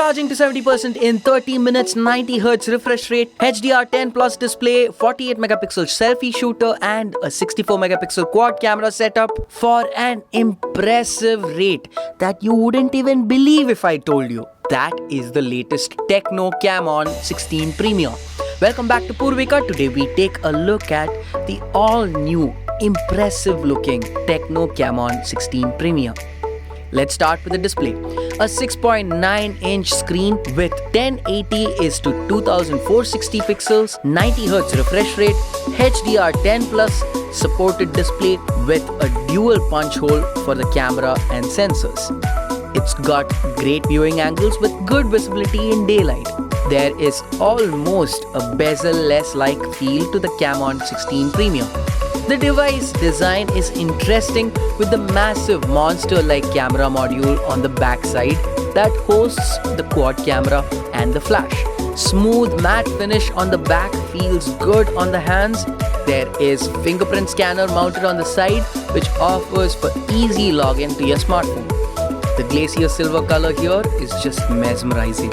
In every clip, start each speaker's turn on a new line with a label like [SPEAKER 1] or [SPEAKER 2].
[SPEAKER 1] Charging to 70% in 30 minutes, 90Hz refresh rate, HDR10 plus display, 48 megapixel selfie shooter and a 64 megapixel quad camera setup for an impressive rate that you wouldn't even believe if I told you. That is the latest Tecno Camon 16 Premium. Welcome back to Purvika. Today we take a look at the all-new, impressive-looking Tecno Camon 16 Premium. Let's start with the display. A 6.9-inch screen with 1080 is to 2460 pixels, 90Hz refresh rate, HDR10 plus supported display with a dual punch hole for the camera and sensors. It's got great viewing angles with good visibility in daylight. There is almost a bezel-less-like feel to the Camon 16 Premium. The device design is interesting with the massive monster-like camera module on the backside that hosts the quad camera and the flash. Smooth matte finish on the back feels good on the hands. There is fingerprint scanner mounted on the side which offers for easy login to your smartphone. The glacier silver color here is just mesmerizing.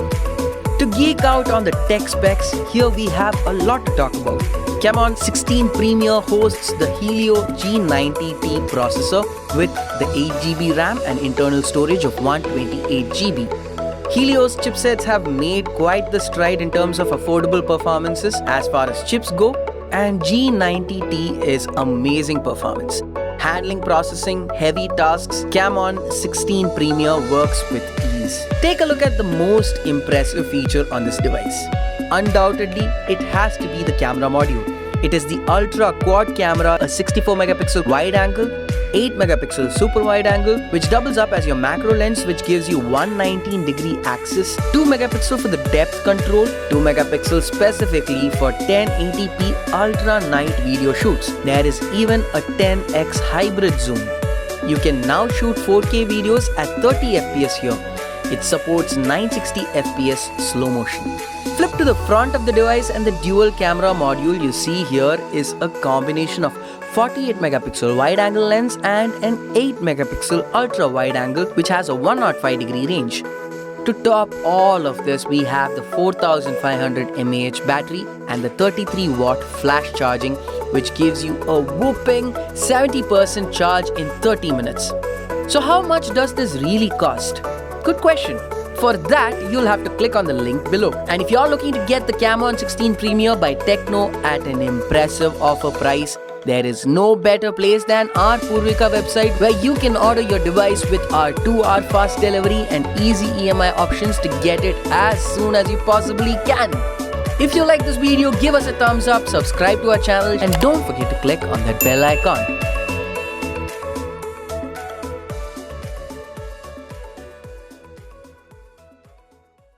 [SPEAKER 1] To geek out on the tech specs, here we have a lot to talk about. Camon 16 Premium hosts the Helio G90T processor with the 8GB RAM and internal storage of 128GB. Helio's chipsets have made quite the stride in terms of affordable performances as far as chips go, and G90T is amazing performance. Handling processing heavy tasks, Camon 16 Premium works with ease. Take a look at the most impressive feature on this device. Undoubtedly, it has to be the camera module. It is the Ultra Quad camera, a 64 megapixel wide angle, 8 megapixel super wide angle, which doubles up as your macro lens, which gives you 119-degree axis, 2 megapixel for the depth control, 2 megapixel specifically for 1080p ultra night video shoots. There is even a 10x hybrid zoom. You can now shoot 4K videos at 30 FPS here. It supports 960 FPS slow motion. Flip to the front of the device and the dual camera module you see here is a combination of 48 megapixel wide angle lens and an 8 megapixel ultra wide angle which has a 105-degree range. To top all of this, we have the 4500 mAh battery and the 33 watt flash charging which gives you a whopping 70% charge in 30 minutes. So how much does this really cost? Good question. For that, you'll have to click on the link below. And if you're looking to get the Camon 16 Premium by Tecno at an impressive offer price, there is no better place than our Purvika website where you can order your device with our 2-hour fast delivery and easy EMI options to get it as soon as you possibly can. If you like this video, give us a thumbs up, subscribe to our channel and don't forget to click on that bell icon.